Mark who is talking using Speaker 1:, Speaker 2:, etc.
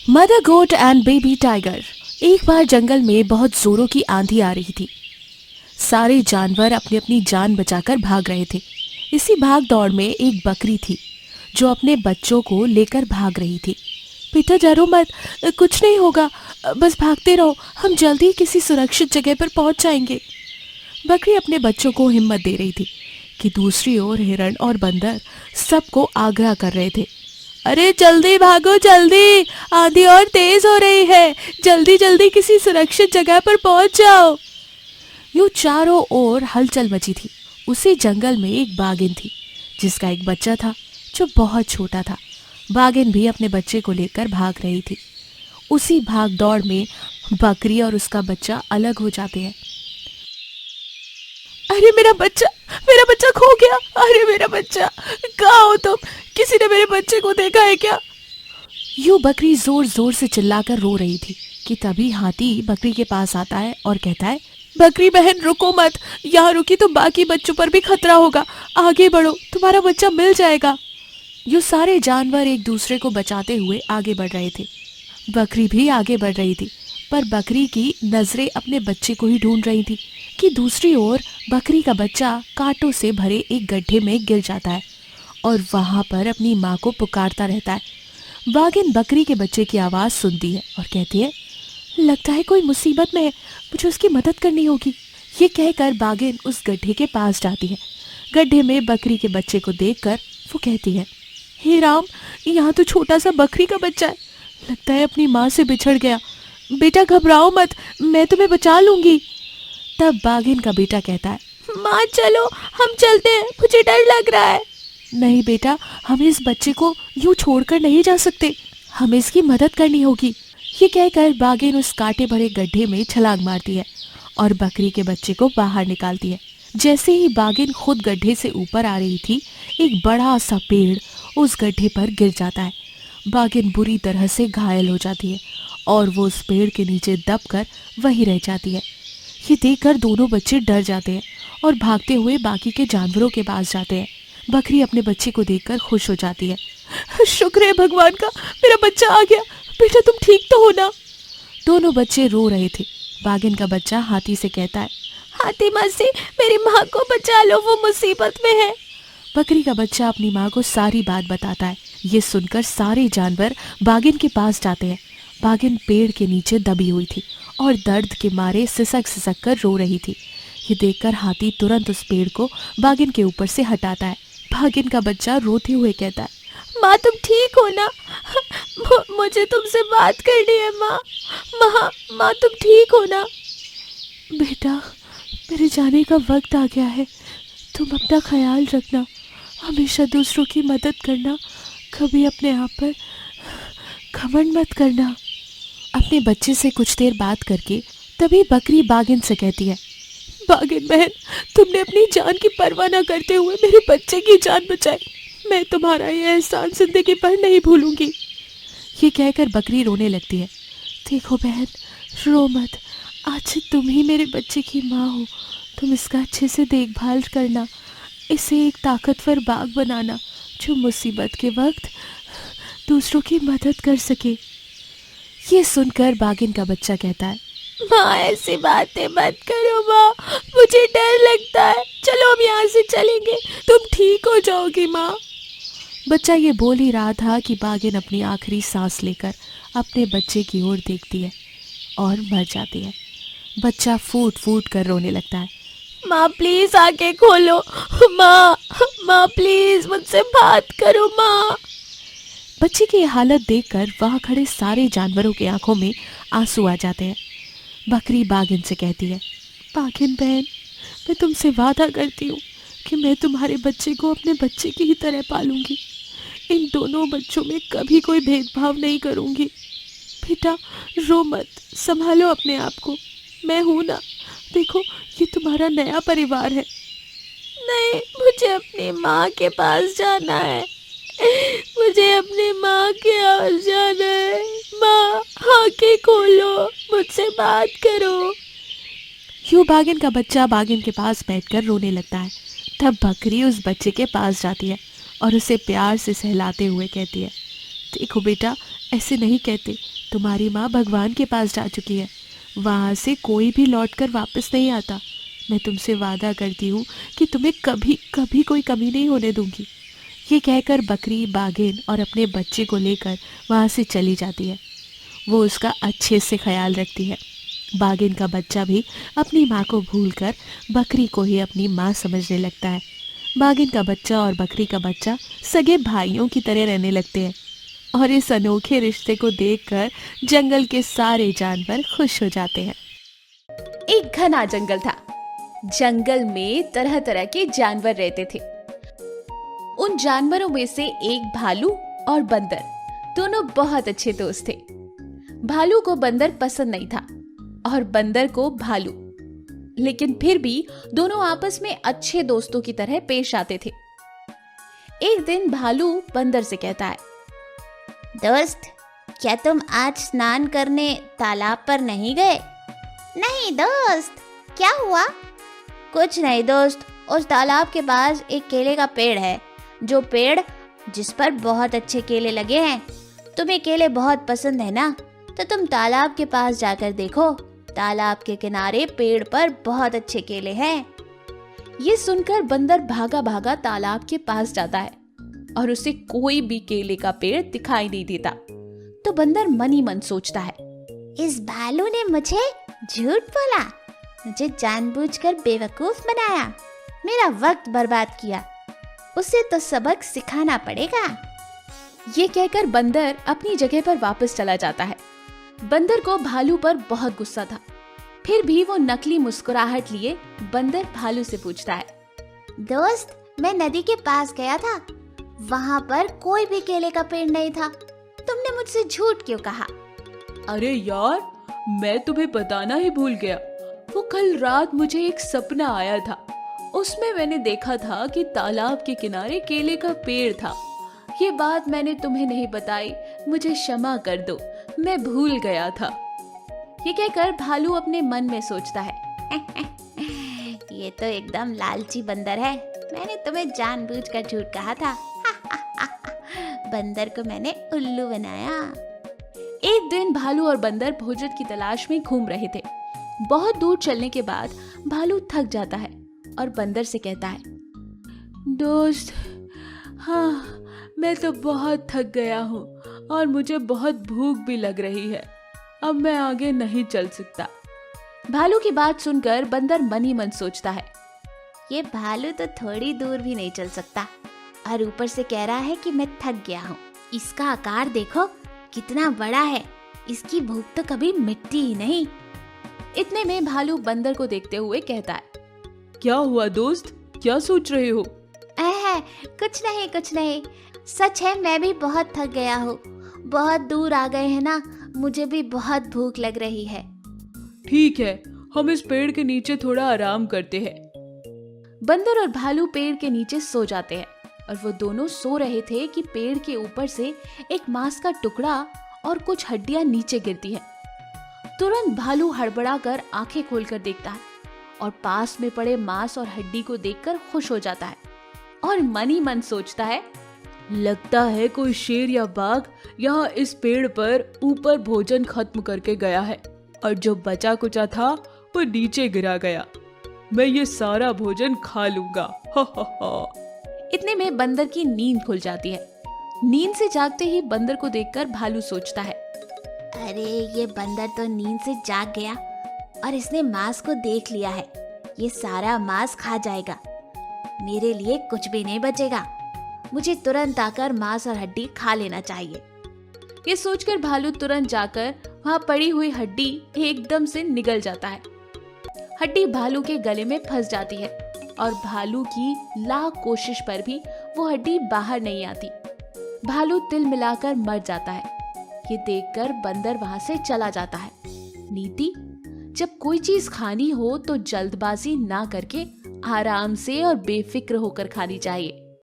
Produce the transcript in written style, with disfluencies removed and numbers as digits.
Speaker 1: Mother goat and baby tiger. एक बार जंगल में बहुत जोरों की आंधी आ रही थी। सारे जानवर अपनी अपनी जान बचाकर भाग रहे थे। इसी भाग दौड़ में एक बकरी थी जो अपने बच्चों को लेकर भाग रही थी। बेटा डरो मत, कुछ नहीं होगा, बस भागते रहो, हम जल्दी ही किसी सुरक्षित जगह पर पहुंच जाएंगे। बकरी अपने बच्चों को हिम्मत दे रही थी कि दूसरी ओर हिरण और बंदर सबको आग्रह कर रहे थे, अरे जल्दी भागो जल्दी, आंधी और तेज हो रही है, जल्दी जल्दी किसी सुरक्षित जगह पर पहुंच जाओ। यूं चारों ओर हलचल मची थी। उसी जंगल में एक बाघिन थी जिसका एक बच्चा था जो बहुत छोटा था। बाघिन भी अपने बच्चे को लेकर भाग रही थी। उसी भाग दौड़ में बकरी और उसका बच्चा अलग हो जाते हैं। अरे मेरा बच्चा खो गया, अरे मेरा बच्चा, कहाँ हो तुम, किसी ने मेरे बच्चे को देखा है क्या? यूं बकरी जोर जोर से चिल्लाकर रो रही थी कि तभी हाथी बकरी के पास आता है और कहता है, बकरी बहन रुको मत, यहाँ रुकी तो बाकी बच्चों पर भी खतरा होगा, आगे बढ़ो, तुम्हारा बच्चा मिल जाएगा। यूं सारे जानवर एक दूसरे को बचाते हुए आगे बढ़ रहे थे। बकरी भी आगे बढ़ रही थी, पर बकरी की नजरें अपने बच्चे को ही ढूंढ रही थी कि दूसरी ओर बकरी का बच्चा कांटों से भरे एक गड्ढे में गिर जाता है और वहां पर अपनी माँ को पुकारता रहता है। बाघिन बकरी के बच्चे की आवाज़ सुनती है और कहती है, लगता है कोई मुसीबत में है, मुझे उसकी मदद करनी होगी। ये कहकर बाघिन उस गड्ढे के पास जाती है। गड्ढे में बकरी के बच्चे को देखकर वो कहती है, हे राम, यहाँ तो छोटा सा बकरी का बच्चा है, लगता है अपनी माँ से बिछड़ गया। बेटा घबराओ मत, मैं तुम्हें बचा लूंगी। तब बाघिन का बेटा कहता है, माँ चलो हम चलते हैं, मुझे डर लग रहा है। नहीं बेटा, हम इस बच्चे को यूं छोड़कर नहीं जा सकते, हमें इसकी मदद करनी होगी। ये कहकर बाघिन उस कांटे भरे गड्ढे में छलांग मारती है और बकरी के बच्चे को बाहर निकालती है। जैसे ही बाघिन खुद गड्ढे से ऊपर आ रही थी, एक बड़ा सा पेड़ उस गड्ढे पर गिर जाता है। बाघिन बुरी तरह से घायल हो जाती है और वो उस पेड़ के नीचे दबकर वहीं रह जाती है। ये देखकर दोनों बच्चे डर जाते हैं और भागते हुए बाकी के जानवरों के पास जाते हैं। बकरी अपने बच्चे को देखकर खुश हो जाती है, शुक्र है भगवान का, मेरा बच्चा आ गया, बेटा तुम ठीक तो हो ना? दोनों बच्चे रो रहे थे। बाघिन का बच्चा हाथी से कहता है, हाथी मौसी मेरी माँ को बचा लो, वो मुसीबत में है। बकरी का बच्चा अपनी माँ को सारी बात बताता है। ये सुनकर सारे जानवर बाघिन के पास जाते हैं। बाघिन पेड़ के नीचे दबी हुई थी और दर्द के मारे सिसक सिसक कर रो रही थी। ये देखकर हाथी तुरंत उस पेड़ को बाघिन के ऊपर से हटाता है। बाघिन का बच्चा रोते हुए कहता है, माँ तुम ठीक हो ना? मुझे तुमसे बात करनी है माँ, माँ माँ तुम ठीक हो ना? बेटा मेरे जाने का वक्त आ गया है, तुम अपना ख्याल रखना, हमेशा दूसरों की मदद करना, कभी अपने आप पर घमंड मत करना। अपने बच्चे से कुछ देर बात करके तभी बकरी बाघिन से कहती है, बाघिन बहन, तुमने अपनी जान की परवाह न करते हुए मेरे बच्चे की जान बचाई, मैं तुम्हारा ये एहसान जिंदगी पर नहीं भूलूंगी। ये कहकर बकरी रोने लगती है। देखो बहन, रो मत, आज से तुम ही मेरे बच्चे की माँ हो, तुम इसका अच्छे से देखभाल करना, इसे एक ताकतवर बाघ बनाना जो मुसीबत के वक्त दूसरों की मदद कर सके। ये सुनकर बाघिन का बच्चा कहता है, माँ ऐसी बातें मत करो माँ, मुझे डर लगता है, चलो हम यहाँ से चलेंगे, तुम ठीक हो जाओगी माँ। बच्चा ये बोल ही रहा था कि बाघिन अपनी आखिरी सांस लेकर अपने बच्चे की ओर देखती है और मर जाती है। बच्चा फूट फूट कर रोने लगता है, माँ प्लीज आंखें खोलो, माँ माँ प्लीज मुझसे बात करो माँ। बच्चे की हालत देखकर वहाँ खड़े सारे जानवरों की आंखों में आंसू आ जाते हैं। बकरी बाघिन से कहती है, बाघिन बहन, मैं तुमसे वादा करती हूँ कि मैं तुम्हारे बच्चे को अपने बच्चे की ही तरह पालूंगी, इन दोनों बच्चों में कभी कोई भेदभाव नहीं करूँगी। बेटा रो मत, संभालो अपने आप को, मैं हूँ ना, देखो ये तुम्हारा नया परिवार है। नहीं, मुझे अपनी माँ के पास जाना है, मुझे अपनी माँ के पास जाना है, माँ आंखें खोलो, मुझसे बात करो। यूं बाघिन का बच्चा बाघिन के पास बैठकर रोने लगता है। तब बकरी उस बच्चे के पास जाती है और उसे प्यार से सहलाते हुए कहती है, देखो बेटा, ऐसे नहीं कहते, तुम्हारी माँ भगवान के पास जा चुकी है, वहाँ से कोई भी लौटकर वापस नहीं आता। मैं तुमसे वादा करती हूँ कि तुम्हें कभी कभी कोई कमी नहीं होने दूंगी। ये कहकर बकरी बाघिन और अपने बच्चे को लेकर वहाँ से चली जाती है। वो उसका अच्छे से ख्याल रखती है। बाघिन का बच्चा भी अपनी माँ को भूलकर बकरी को ही अपनी माँ समझने लगता है। बाघिन का बच्चा और बकरी का बच्चा सगे भाइयों की तरह रहने लगते हैं और इस अनोखे रिश्ते को देखकर जंगल के सारे जानवर खुश हो जाते हैं।
Speaker 2: एक घना जंगल था। जंगल में तरह तरह के जानवर रहते थे। उन जानवरों में से एक भालू और बंदर दोनों बहुत अच्छे दोस्त थे। भालू को बंदर पसंद नहीं था और बंदर को भालू, लेकिन फिर भी दोनों आपस में अच्छे दोस्तों की तरह पेश आते थे। एक दिन भालू बंदर से कहता है,
Speaker 3: दोस्त, क्या तुम आज स्नान करने तालाब पर नहीं गए? नहीं दोस्त, क्या हुआ? कुछ नहीं दोस्त, उस तालाब के पास एक केले का पेड़ है, जो पेड़ जिस पर बहुत अच्छे केले लगे हैं। तुम्हें केले बहुत पसंद है ना, तो तुम तालाब के पास जाकर देखो। तालाब के किनारे पेड़ पर बहुत अच्छे केले हैं।
Speaker 2: ये सुनकर बंदर भागा भागा तालाब के पास जाता है और उसे कोई भी केले का पेड़ दिखाई नहीं देता। तो बंदर मन ही मन सोचता है,
Speaker 3: इस भालू ने मुझे झूठ बोला, मुझे जानबूझकर बेवकूफ बनाया, मेरा वक्त बर्बाद किया। उसे तो सबक सिखाना पड़ेगा।
Speaker 2: ये कहकर बंदर अपनी जगह पर वापस चला जाता है। बंदर को भालू पर बहुत गुस्सा था, फिर भी वो नकली मुस्कुराहट लिए बंदर भालू से पूछता है,
Speaker 3: दोस्त, मैं नदी के पास गया था, वहाँ पर कोई भी केले का पेड़ नहीं था। तुमने मुझसे झूठ क्यों कहा?
Speaker 4: अरे यार, मैं तुम्हें बताना ही भूल गया। वो कल रात मुझे एक सपना आया था। उसमें मैंने देखा था कि तालाब के किनारे केले का पेड़ था। ये बात मैंने तुम्हें नहीं बताई, मुझे क्षमा कर दो, मैं भूल गया था।
Speaker 2: ये कहकर भालू अपने मन में सोचता है,
Speaker 3: ये तो एकदम लालची बंदर है, मैंने तुम्हें जानबूझकर झूठ कहा था। बंदर को मैंने उल्लू बनाया।
Speaker 2: एक दिन भालू और बंदर भोजन की तलाश में घूम रहे थे। बहुत दूर चलने के बाद भालू थक जाता है और बंदर से कहता है,
Speaker 4: दोस्त, हाँ, मैं तो बहुत थक गया हूँ और मुझे बहुत भूख भी लग रही है। अब मैं आगे नहीं चल सकता।
Speaker 2: भालू की बात सुनकर बंदर मन ही मन सोचता है,
Speaker 3: ये भालू तो थोड़ी दूर भी नहीं चल सकता और ऊपर से कह रहा है कि मैं थक गया हूँ। इसका आकार देखो कितना बड़ा है, इसकी भूख तो कभी मिटती ही नहीं।
Speaker 2: इतने में भालू बंदर को देखते हुए कहता है,
Speaker 4: क्या हुआ दोस्त, क्या सोच रहे हो?
Speaker 3: कुछ नहीं, सच है, मैं भी बहुत थक गया हूँ। बहुत दूर आ गए हैं ना, मुझे भी बहुत भूख लग रही है।
Speaker 4: ठीक है, हम इस पेड़ के नीचे थोड़ा आराम करते हैं।
Speaker 2: बंदर और भालू पेड़ के नीचे सो जाते हैं और वो दोनों सो रहे थे कि पेड़ के ऊपर से एक मांस का टुकड़ा और कुछ हड्डियां नीचे गिरती हैं। तुरंत भालू हड़बड़ाकर आंखें खोलकर देखता है और पास में पड़े मांस और हड्डी को देखकर खुश हो जाता है और मन ही मन सोचता है,
Speaker 4: लगता है कोई शेर या बाघ यहाँ इस पेड़ पर ऊपर भोजन खत्म करके गया है और जो बचा कुचा था वो नीचे गिरा गया। मैं ये सारा भोजन खा लूंगा। हा हा हा।
Speaker 2: इतने में बंदर की नींद खुल जाती है। नींद से जागते ही बंदर को देखकर भालू सोचता है,
Speaker 3: अरे ये बंदर तो नींद से जाग गया और इसने मांस को देख लिया है। ये सारा मांस खा जाएगा, मेरे लिए कुछ भी नहीं बचेगा। मुझे तुरंत आकर मांस और हड्डी खा लेना चाहिए।
Speaker 2: ये सोचकर भालू तुरंत जाकर वहाँ पड़ी हुई हड्डी एकदम से निगल जाता है। हड्डी भालू के गले में फंस जाती है और भालू की लाख कोशिश पर भी वो हड्डी बाहर नहीं आती। भालू तिल मिलाकर मर जाता है। ये देखकर बंदर वहां से चला जाता है। नीति, जब कोई चीज खानी हो तो जल्दबाजी ना करके आराम से और बेफिक्र होकर खानी चाहिए।